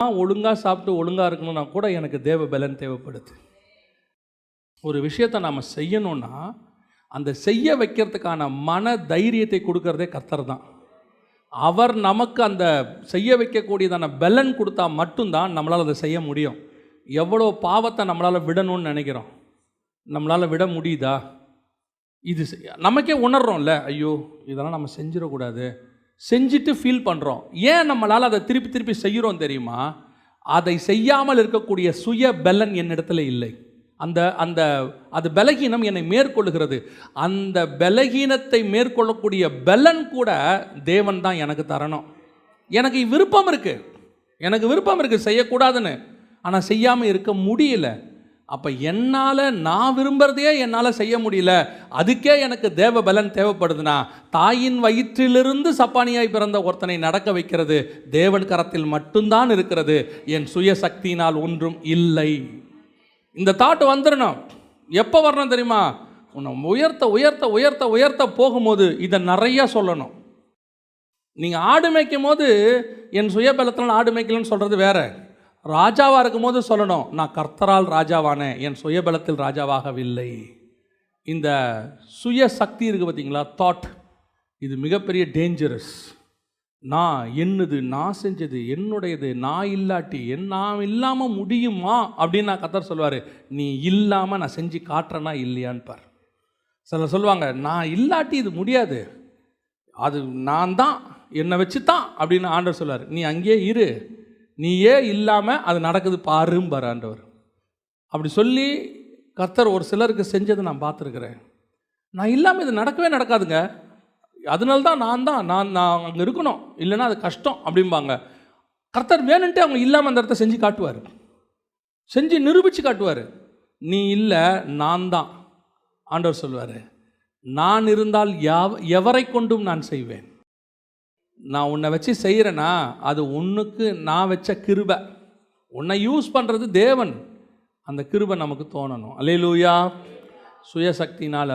ஒழுங்காக சாப்பிட்டு ஒழுங்காக இருக்கணும்னா கூட எனக்கு தேவ பலன் தேவைப்படுது. ஒரு விஷயத்தை நாம் செய்யணும்னா அந்த செய்ய வைக்கிறதுக்கான மன தைரியத்தை கொடுக்கறதே கர்த்தர் தான். அவர் நமக்கு அந்த செய்ய வைக்கக்கூடியதான பலன் கொடுத்தா மட்டும்தான் நம்மளால் அதை செய்ய முடியும். எவ்வளோ பாவத்தை நம்மளால் விடணும்னு நினைக்கிறோம், நம்மளால் விட முடியுதா? இது நமக்கே உணர்றோம்ல, ஐயோ இதெல்லாம் நம்ம செஞ்சிடக்கூடாது, செஞ்சுட்டு ஃபீல் பண்ணுறோம். ஏன் நம்மளால் அதை திருப்பி திருப்பி செய்கிறோம் தெரியுமா? அதை செய்யாமல் இருக்கக்கூடிய சுய பலன் என்னிடத்துல இல்லை. அது பலகீனம் என்னை மேற்கொள்ளுகிறது. அந்த பலகீனத்தை மேற்கொள்ளக்கூடிய பலன் கூட தேவன் தான் எனக்கு தரணும். எனக்கு விருப்பம் இருக்குது செய்யக்கூடாதுன்னு, ஆனால் செய்யாமல் இருக்க முடியல. அப்போ என்னால் நான் விரும்புகிறதையே என்னால் செய்ய முடியல, அதுக்கே எனக்கு தேவ பலன் தேவைப்படுதுன்னா தாயின் வயிற்றிலிருந்து சப்பானியாய் பிறந்த ஒருத்தனை நடக்க வைக்கிறது தேவன் கரத்தில் மட்டும்தான் இருக்கிறது. என் சுய சக்தியினால் ஒன்றும் இல்லை. இந்த தாட் வந்துடணும். எப்போ வரணும் தெரியுமா? உன்னை உயர்த்த உயர்த்த உயர்த்த உயர்த்த போகும்போது இதை நிறையா சொல்லணும். நீங்கள் ஆடு மேய்க்கும் போது என் சுய பலத்தினால் ஆடு மேய்க்கலன்னு சொல்கிறது வேற. ராஜாவாக இருக்கும் போது சொல்லணும், நான் கர்த்தரால் ராஜாவானேன், என் சுயபலத்தில் ராஜாவாகவில்லை. இந்த சுய சக்தி இருக்குது பார்த்தீங்களா, தாட், இது மிகப்பெரிய டேஞ்சரஸ். நான் என்னது, நான் செஞ்சது, என்னுடையது, நான் இல்லாட்டி நான் இல்லாமல் முடியுமா அப்படின்னு நான் கர்த்தர் சொல்லுவார். நீ இல்லாமல் நான் செஞ்சு காட்டுறேன்னா இல்லையான்னு பார். சிலர் சொல்லுவாங்க, நான் இல்லாட்டி இது முடியாது, அது நான் தான், என்னை வச்சு தான் அப்படின்னு ஆண்டவர் சொல்லுவார். நீ அங்கேயே இரு, நீயே இல்லாமல் அது நடக்குது பாரும்பார் ஆண்டவர். அப்படி சொல்லி கர்த்தர் ஒரு சிலருக்கு செஞ்சதை நான் பார்த்துருக்குறேன். நான் இல்லாமல் இது நடக்கவே நடக்காதுங்க, அதனால தான் நான் அங்கே இருக்கணும், இல்லைன்னா அது கஷ்டம் அப்படிம்பாங்க. கர்த்தர் வேணுன்ட்டு அவங்க இல்லாமல் அந்த இடத்த செஞ்சு காட்டுவார், செஞ்சு நிரூபித்து காட்டுவார். நீ இல்லை, நான் தான். ஆண்டவர் சொல்வார், நான் இருந்தால் எவரை கொண்டும் நான் செய்வேன். நான் உன்னை வச்சு செய்கிறேன்னா அது உன்னுக்கு நான் வச்ச கிருபை. உன்னை யூஸ் பண்ணுறது தேவன், அந்த கிருபை நமக்கு தோணணும். அல்லேலூயா. சுயசக்தினால்